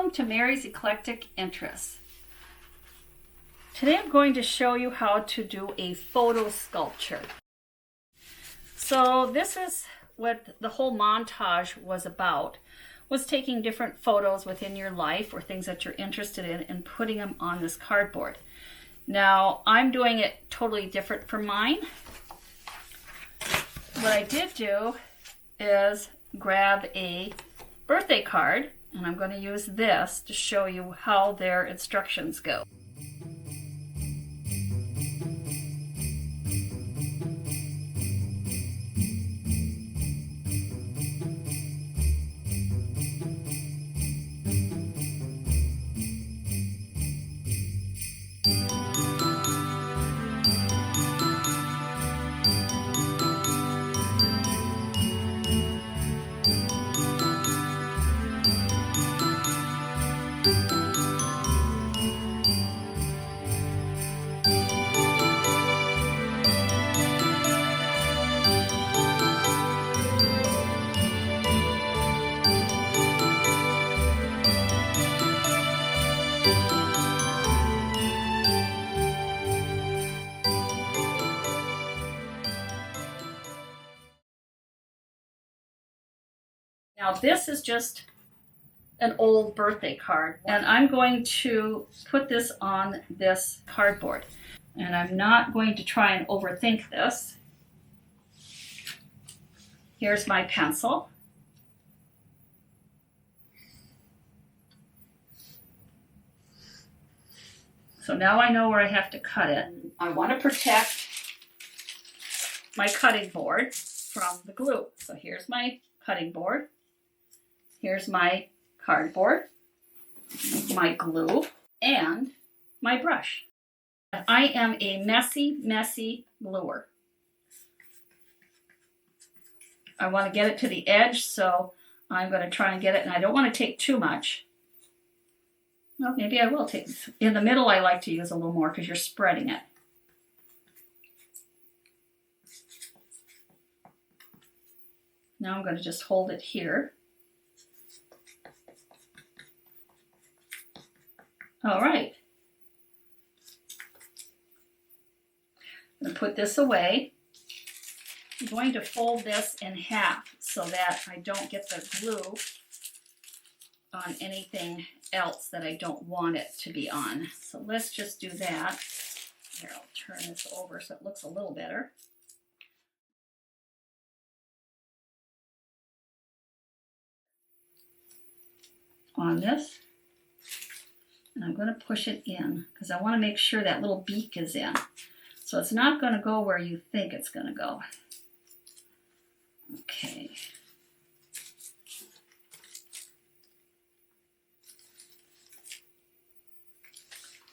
Welcome to Mary's Eclectic Interests. Today I'm going to show you how to do a photo sculpture. So this is what the whole montage was about, was taking different photos within your life or things that you're interested in and putting them on this cardboard. Now I'm doing it totally different from mine. What I did do is grab a birthday card, and I'm going to use this to show you how their instructions go. Now this is just an old birthday card, and I'm going to put this on this cardboard. And I'm not going to try and overthink this. Here's my pencil. So now I know where I have to cut it. I want to protect my cutting board from the glue. So here's my cutting board. Here's my cardboard, my glue, and my brush. I am a messy gluer. I want to get it to the edge, so I'm going to try and get it, and I don't want to take too much. Well, maybe I will take, in the middle I like to use a little more because you're spreading it. Now I'm going to just hold it here. All right. I'm going to put this away. I'm going to fold this in half so that I don't get the glue on anything else that I don't want it to be on. So let's just do that. Here, I'll turn this over so it looks a little better. On this. And I'm going to push it in because I want to make sure that little beak is in. So it's not going to go where you think it's going to go. Okay.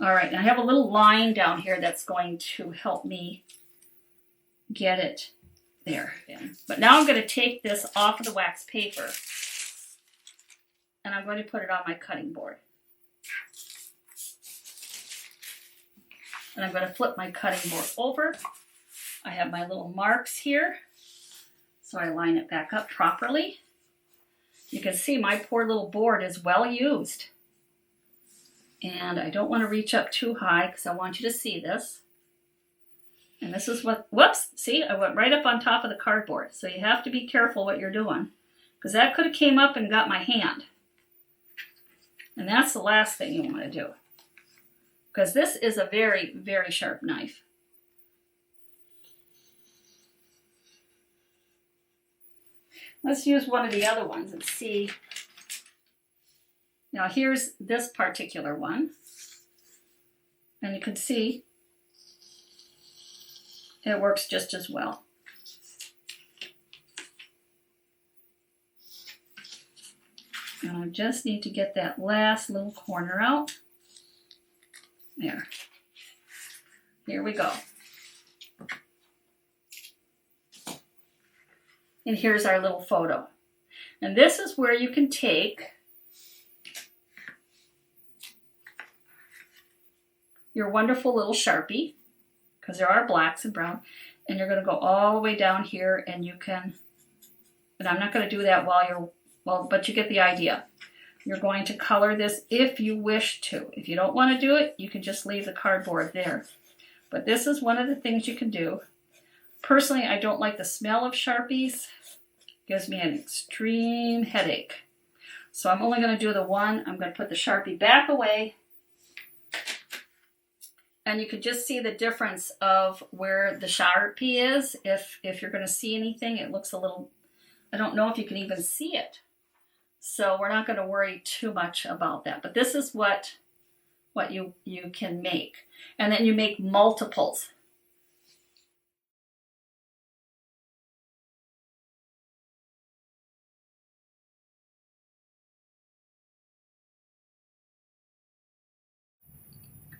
All right, and I have a little line down here that's going to help me get it there. But now I'm going to take this off of the wax paper and I'm going to put it on my cutting board. And I'm going to flip my cutting board over. I have my little marks here, so I line it back up properly. You can see my poor little board is well used. And I don't want to reach up too high because I want you to see this. And this is what, whoops, see, I went right up on top of the cardboard. So you have to be careful what you're doing because that could have came up and got my hand. And that's the last thing you want to do, because this is a very sharp knife. Let's use one of the other ones and see. Now here's this particular one, and you can see it works just as well. And I just need to get that last little corner out. There. Here we go. And here's our little photo. And this is where you can take your wonderful little Sharpie, because there are blacks and brown, and you're going to go all the way down here, and you can, and I'm not going to do that while you're, well, but you get the idea. you're going to color this if you wish to. If you don't want to do it, you can just leave the cardboard there. But this is one of the things you can do. Personally, I don't like the smell of Sharpies. It gives me an extreme headache. So I'm only going to do the one. I'm going to put the Sharpie back away. And you can just see the difference of where the Sharpie is. If you're going to see anything, it looks a little, I don't know if you can even see it. So we're not going to worry too much about that. But this is what you can make. And then you make multiples.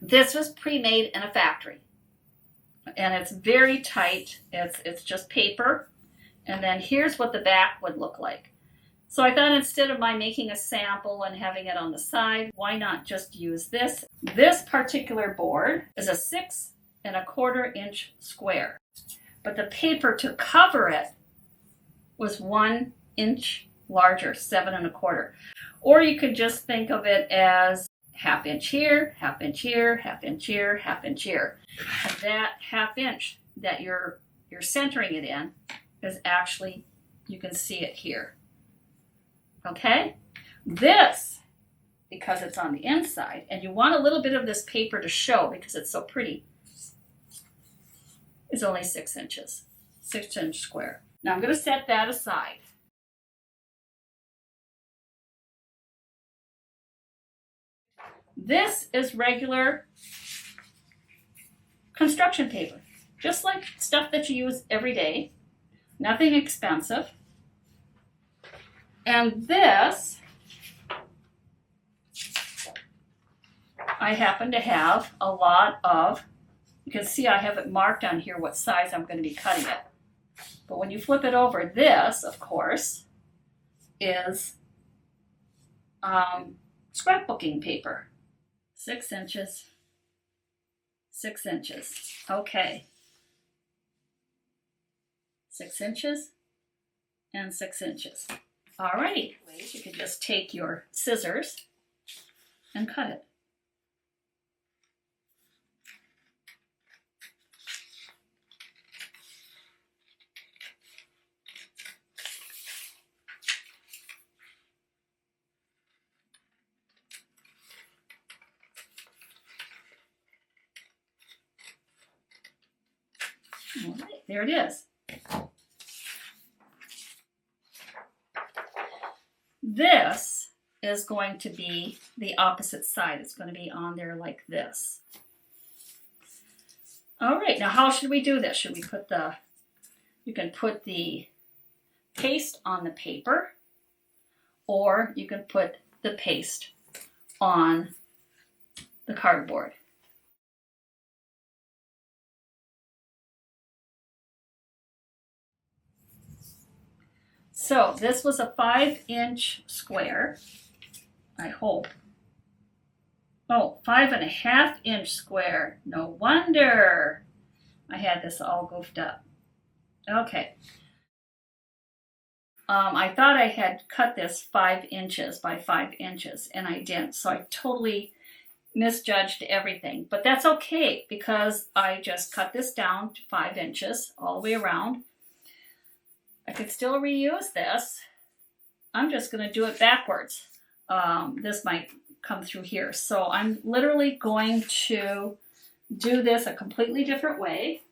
This was pre-made in a factory. And it's very tight. It's just paper. And then here's what the back would look like. So I thought instead of my making a sample and having it on the side, why not just use this? This particular board is a 6 1/4 inch square. But the paper to cover it was 1 inch larger, 7 1/4. Or you could just think of it as 1/2 inch here, 1/2 inch here, 1/2 inch here, 1/2 inch here. And that 1/2 inch that you're centering it in is actually, you can see it here. Okay? This, because it's on the inside, and you want a little bit of this paper to show because it's so pretty, is only 6 inches, 6 inch square. Now I'm going to set that aside. This is regular construction paper, just like stuff that you use every day, nothing expensive. And this, I happen to have a lot of, you can see I have it marked on here what size I'm going to be cutting it. But when you flip it over, this, of course, is scrapbooking paper. 6 inches, 6 inches. Okay. 6 inches and 6 inches. Alrighty. You can just take your scissors and cut it. All right, there it is. This is going to be the opposite side. It's going to be on there like this. All right, now how should we do this? Should we put you can put the paste on the paper, or you can put the paste on the cardboard. So this was a 5 inch square, I hope. Oh, 5 1/2 inch square. No wonder I had this all goofed up. Okay. I thought I had cut this 5 inches by 5 inches, and I didn't. So I totally misjudged everything. But that's okay, because I just cut this down to 5 inches all the way around. I could still reuse this. I'm just going to do it backwards. This might come through here. So I'm literally going to do this a completely different way.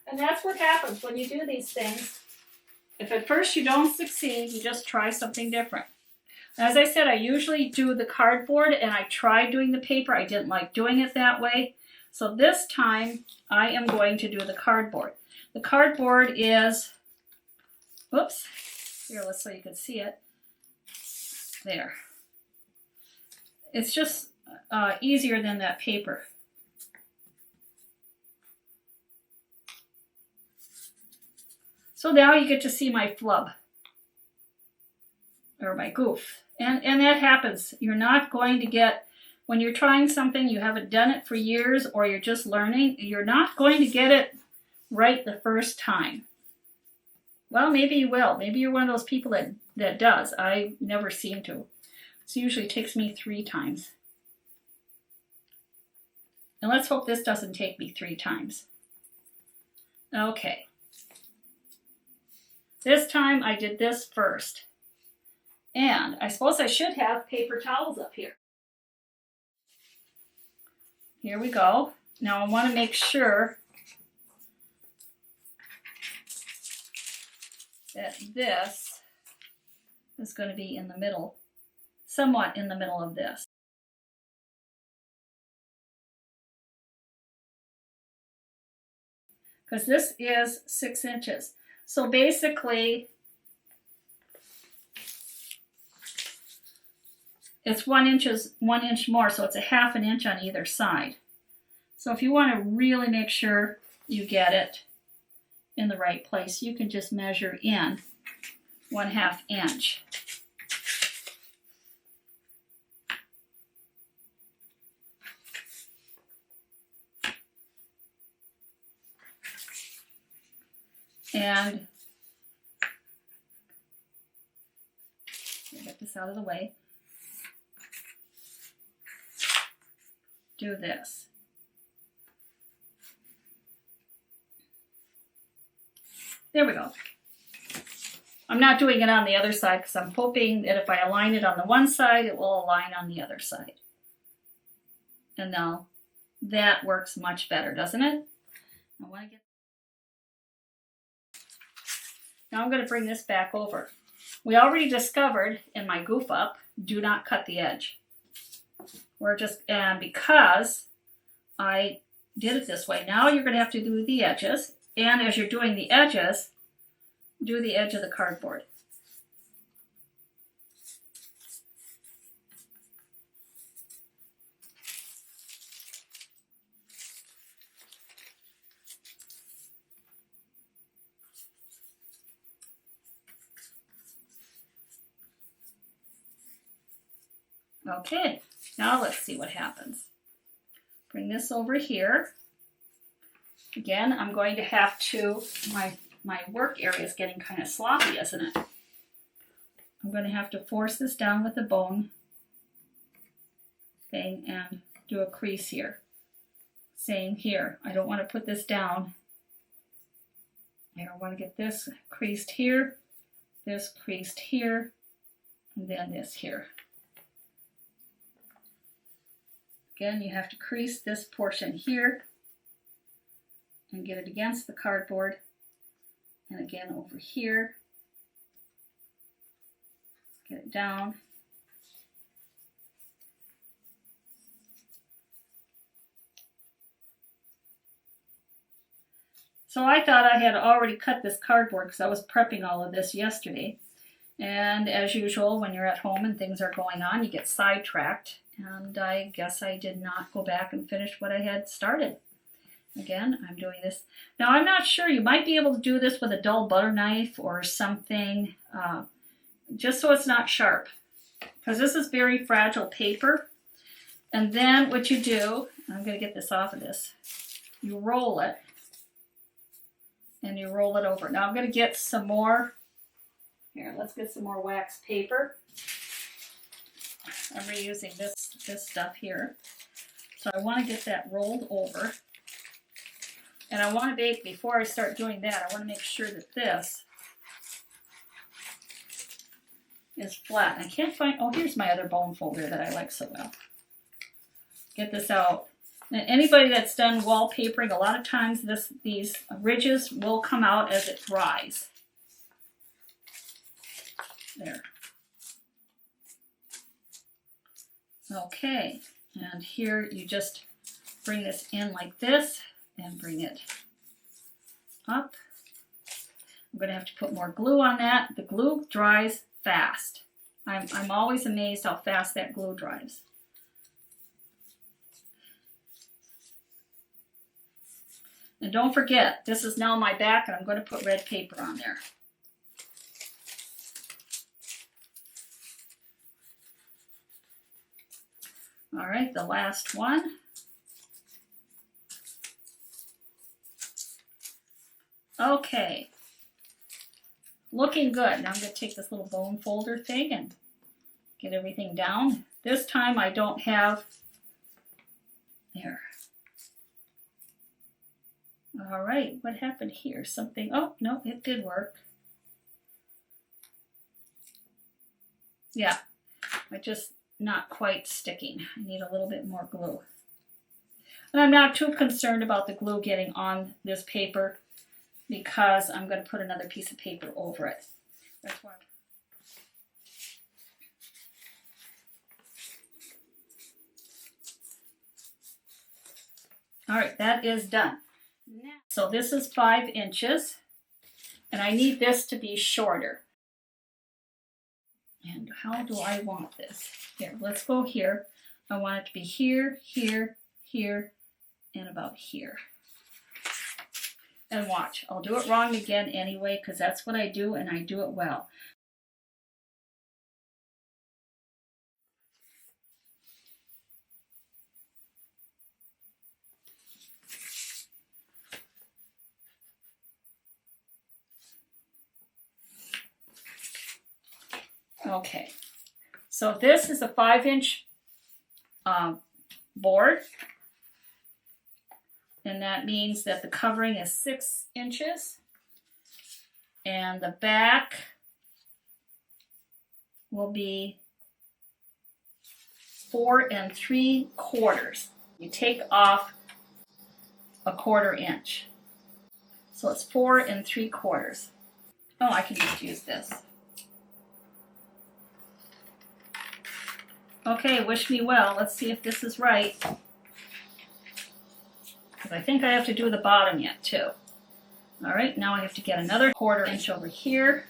And that's what happens when you do these things. If at first you don't succeed, you just try something different. As I said, I usually do the cardboard, and I tried doing the paper. I didn't like doing it that way. So this time I am going to do the cardboard. The cardboard is, whoops, here, let's so you can see it. There. It's just easier than that paper. So now you get to see my flub, or my goof. And that happens. You're not going to get, when you're trying something, you haven't done it for years, or you're just learning, you're not going to get it right the first time. Well, maybe you will. Maybe you're one of those people that does. I never seem to. So usually it takes me 3 times. And let's hope this doesn't take me 3 times. Okay. This time I did this first. And I suppose I should have paper towels up here. Here we go. Now I want to make sure that this is going to be in the middle, somewhat in the middle of this. Because this is 6 inches. So basically, it's 1 inch more, so it's a 1/2 inch on either side. So if you want to really make sure you get it in the right place, you can just measure in 1/2 inch. And get this out of the way. Do this. There we go. I'm not doing it on the other side because I'm hoping that if I align it on the one side, it will align on the other side. And now that works much better, doesn't it? Now I'm going to bring this back over. We already discovered in my goof up, do not cut the edge. And because I did it this way, now you're going to have to do the edges. And as you're doing the edges, do the edge of the cardboard. Okay, now let's see what happens. Bring this over here. Again, I'm going to have to, my work area is getting kind of sloppy, isn't it? I'm going to have to force this down with the bone thing and do a crease here. Same here. I don't want to put this down. I want to get this creased here, this creased here, and then this here. Again, you have to crease this portion here and get it against the cardboard. And again over here, get it down. So I thought I had already cut this cardboard because I was prepping all of this yesterday. And as usual, when you're at home and things are going on, you get sidetracked. And I guess I did not go back and finish what I had started. Again, I'm doing this. Now, I'm not sure. You might be able to do this with a dull butter knife or something, just so it's not sharp. Because this is very fragile paper. And then what you do, I'm going to get this off of this, you roll it. And you roll it over. Now I'm going to get some more. Here, let's get some more wax paper. I'm reusing this stuff here. So I want to get that rolled over. And I want to bake, before I start doing that, I want to make sure that this is flat. I can't find, oh, here's my other bone folder that I like so well. Get this out. And anybody that's done wallpapering, a lot of times these ridges will come out as it dries. There. Okay, and here you just bring this in like this and bring it up. I'm going to have to put more glue on that. The glue dries fast. I'm always amazed how fast that glue dries. And don't forget, this is now my back, and I'm going to put red paper on there. All right, the last one. Okay, looking good. Now I'm going to take this little bone folder thing and Get everything down. This time I don't have, there. All right, what happened here? Something, oh, no, it did work. Yeah, I just not quite sticking. I need a little bit more glue. And I'm not too concerned about the glue getting on this paper because I'm going to put another piece of paper over it. That's why. All right, that is done. So this is 5 inches, and I need this to be shorter. And how do I want this? Here, let's go here. I want it to be here, here, here, and about here. And watch, I'll do it wrong again anyway, because that's what I do, and I do it well. Okay, so this is a 5-inch board, and that means that the covering is 6 inches, and the back will be 4 3/4. You take off a 1/4 inch, so it's 4 3/4. Oh, I can just use this. Okay, wish me well. Let's see if this is right. Because I think I have to do the bottom yet too. All right, now I have to get another 1/4 inch over here.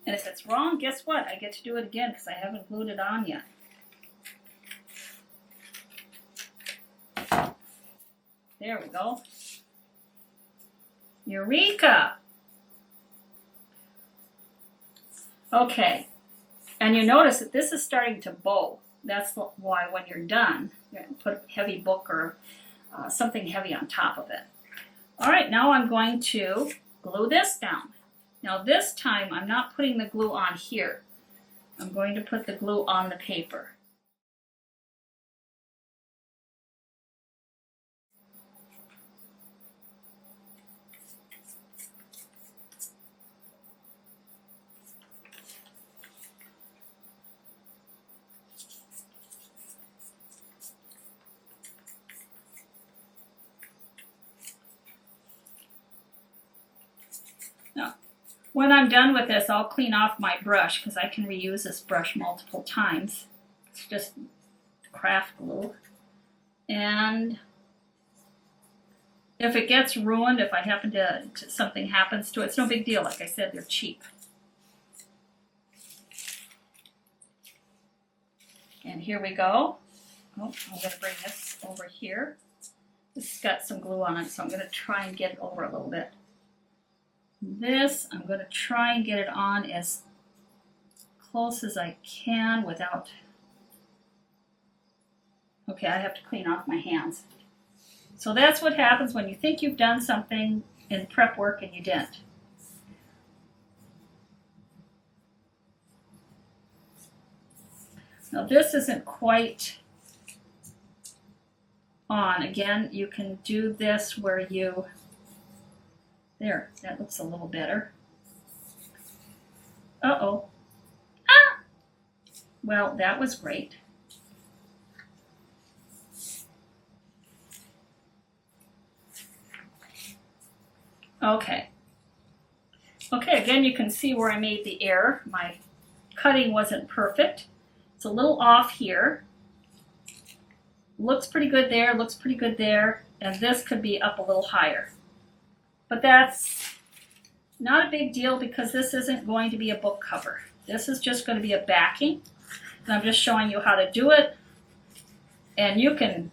And if it's wrong, guess what? I get to do it again because I haven't glued it on yet. There we go. Eureka! Okay, and you notice that this is starting to bow. That's why when you're done, you're going to put a heavy book or something heavy on top of it. All right, now I'm going to glue this down. Now this time I'm not putting the glue on here. I'm going to put the glue on the paper. Now, when I'm done with this, I'll clean off my brush because I can reuse this brush multiple times. It's just craft glue. And if it gets ruined, if I happen to something happens to it, it's no big deal. Like I said, they're cheap. And here we go. Oh, I'm going to bring this over here. This has got some glue on it, so I'm going to try and get it over a little bit. This, I'm going to try and get it on as close as I can without... Okay, I have to clean off my hands. So that's what happens when you think you've done something in prep work and you didn't. Now this isn't quite on. Again, you can do this where you... There, that looks a little better. Uh-oh. Ah! Well, that was great. Okay. Okay, again, you can see where I made the error. My cutting wasn't perfect. It's a little off here. Looks pretty good there, looks pretty good there, and this could be up a little higher. But that's not a big deal because this isn't going to be a book cover. This is just going to be a backing. And I'm just showing you how to do it. And you can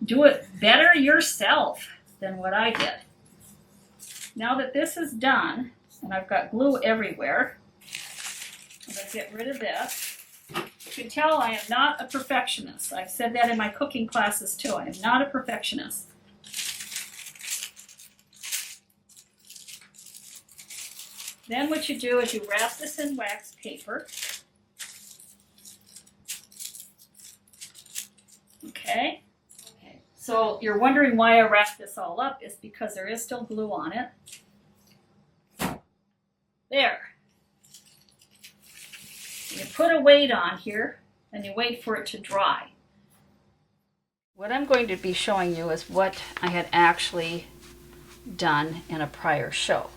do it better yourself than what I did. Now that this is done, And I've got glue everywhere. I'm going to get rid of this. You can tell I am not a perfectionist. I've said that in my cooking classes too. I am not a perfectionist. Then what you do is you wrap this in wax paper. Okay. So you're wondering why I wrapped this all up is because there is still glue on it. There. You put a weight on here and you wait for it to dry. What I'm going to be showing you is what I had actually done in a prior show.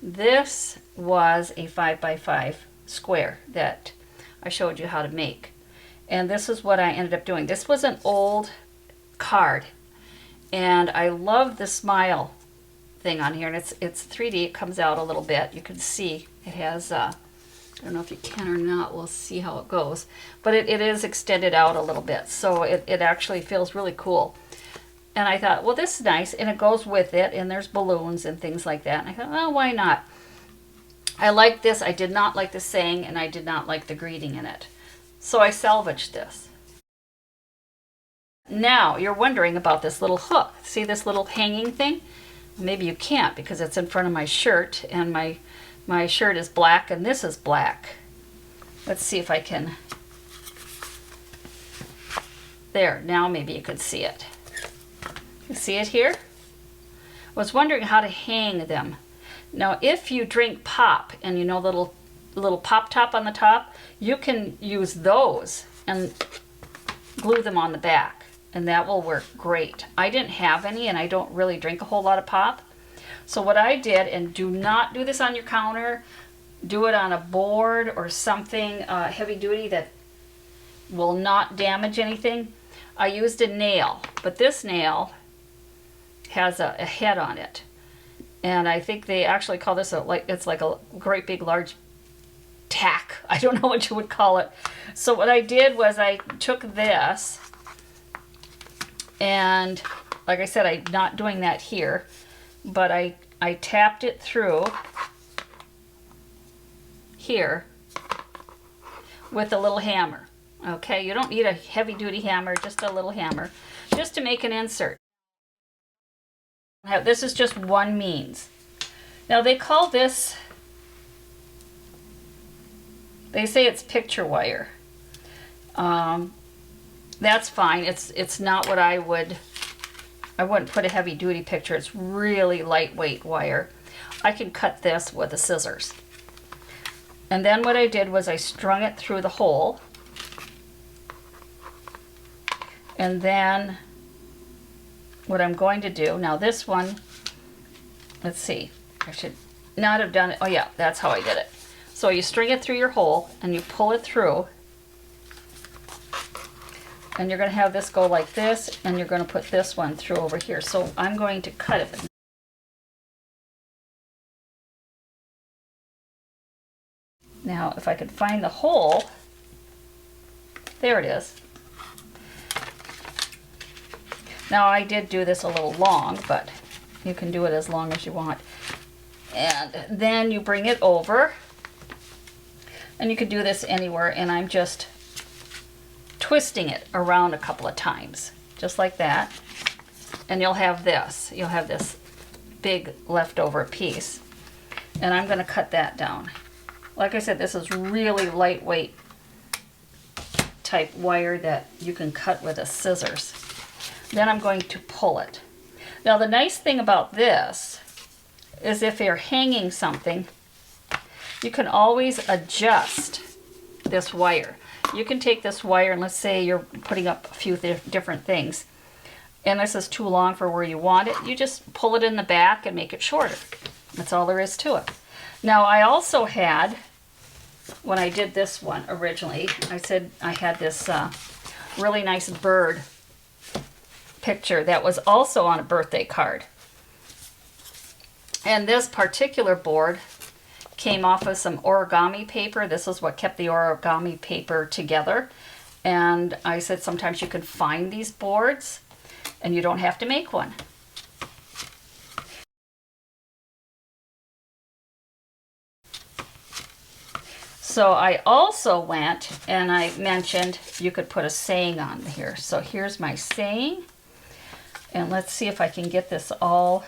This was a 5x5 square that I showed you how to make. And this is what I ended up doing. This was an old card. And I love the smile thing on here. And it's 3D. It comes out a little bit. You can see it has, I don't know if you can or not. We'll see how it goes. But it is extended out a little bit. So it actually feels really cool. And I thought, well, this is nice, and it goes with it, and there's balloons and things like that. And I thought, well, why not? I like this. I did not like the saying, and I did not like the greeting in it. So I salvaged this. Now, you're wondering about this little hook. See this little hanging thing? Maybe you can't because it's in front of my shirt, and my shirt is black, and this is black. Let's see if I can. There, now maybe you can see it. You see it here? I was wondering how to hang them. Now, if you drink pop and you know little pop top on the top, you can use those and glue them on the back, and that will work great. I didn't have any, and I don't really drink a whole lot of pop. So what I did, and do not do this on your counter, do it on a board or something heavy duty that will not damage anything. I used a nail, but this nail has a head on it, and I think they actually call this it's like a great big large tack. I don't know what you would call it. So what I did was I took this, and like I said, I'm not doing that here, but I tapped it through here with a little hammer. Okay, you don't need a heavy duty hammer, just a little hammer, just to make an insert. Now, this is just one means. Now they call this, they say it's picture wire. That's fine. It's not what I wouldn't put a heavy duty picture. It's really lightweight wire. I can cut this with the scissors. And then what I did was I strung it through the hole. And then what I'm going to do, now this one, let's see, I should not have done it. Oh yeah, that's how I did it. So you string it through your hole and you pull it through, and you're going to have this go like this, and you're going to put this one through over here. So I'm going to cut it. Now if I could find the hole, there it is. Now I did do this a little long, but you can do it as long as you want. And then you bring it over, and you can do this anywhere, and I'm just twisting it around a couple of times, just like that. And you'll have this big leftover piece. And I'm going to cut that down. Like I said, this is really lightweight type wire that you can cut with the scissors. Then I'm going to pull it. Now the nice thing about this is if you're hanging something, you can always adjust this wire. You can take this wire, and let's say you're putting up a few different things, and this is too long for where you want it, you just pull it in the back and make it shorter. That's all there is to it. Now I also had, when I did this one originally, I said I had this really nice bird picture that was also on a birthday card. And this particular board came off of some origami paper. This is what kept the origami paper together. And I said sometimes you can find these boards and you don't have to make one. So I also went and I mentioned you could put a saying on here. So here's my saying. And let's see if I can get this all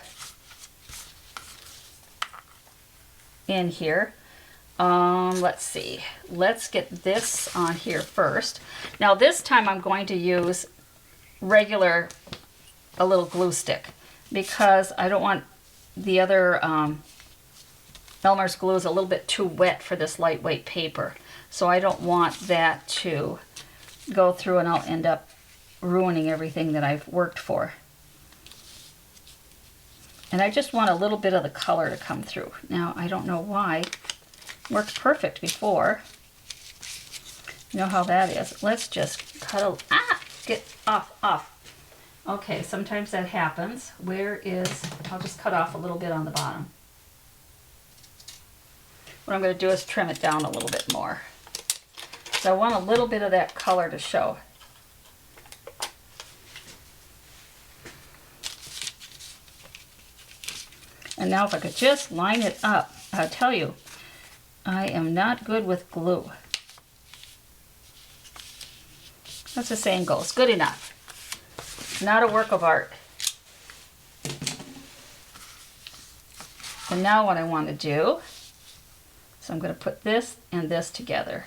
in here. Let's see. Let's get this on here first. Now this time I'm going to use a little glue stick, because I don't want the other Elmer's glue is a little bit too wet for this lightweight paper. So I don't want that to go through and I'll end up ruining everything that I've worked for. And I just want a little bit of the color to come through. Now, I don't know why. It worked perfect before. You know how that is. Let's just cut get off. Okay, sometimes that happens. I'll just cut off a little bit on the bottom. What I'm going to do is trim it down a little bit more. So I want a little bit of that color to show. And now if I could just line it up, I'll tell you, I am not good with glue. As the saying goes, good enough. Not a work of art. And now what I want to do, so I'm going to put this and this together.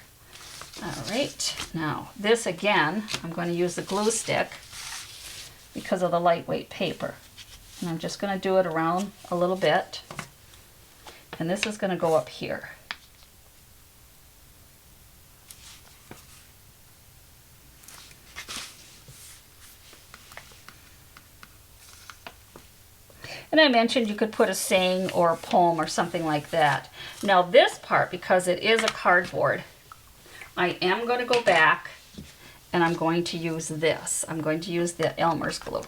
All right, now this again, I'm going to use the glue stick because of the lightweight paper. And I'm just going to do it around a little bit. And this is going to go up here. And I mentioned you could put a saying or a poem or something like that. Now this part, because it is a cardboard, I am going to go back and I'm going to use this. I'm going to use the Elmer's glue.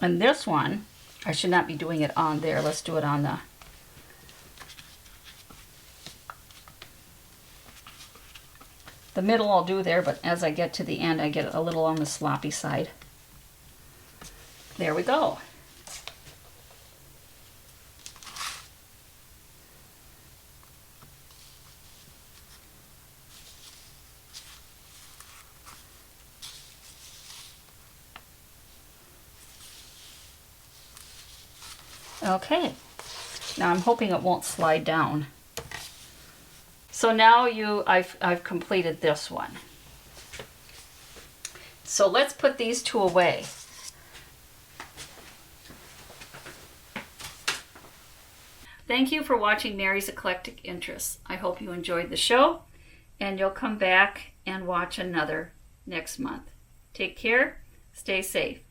And this one, I should not be doing it on there. Let's do it on the middle I'll do there, but as I get to the end, I get a little on the sloppy side. There we go. Okay, now I'm hoping it won't slide down. So now I've completed this one. So let's put these two away. Thank you for watching Mary's Eclectic Interests. I hope you enjoyed the show and you'll come back and watch another next month. Take care, stay safe.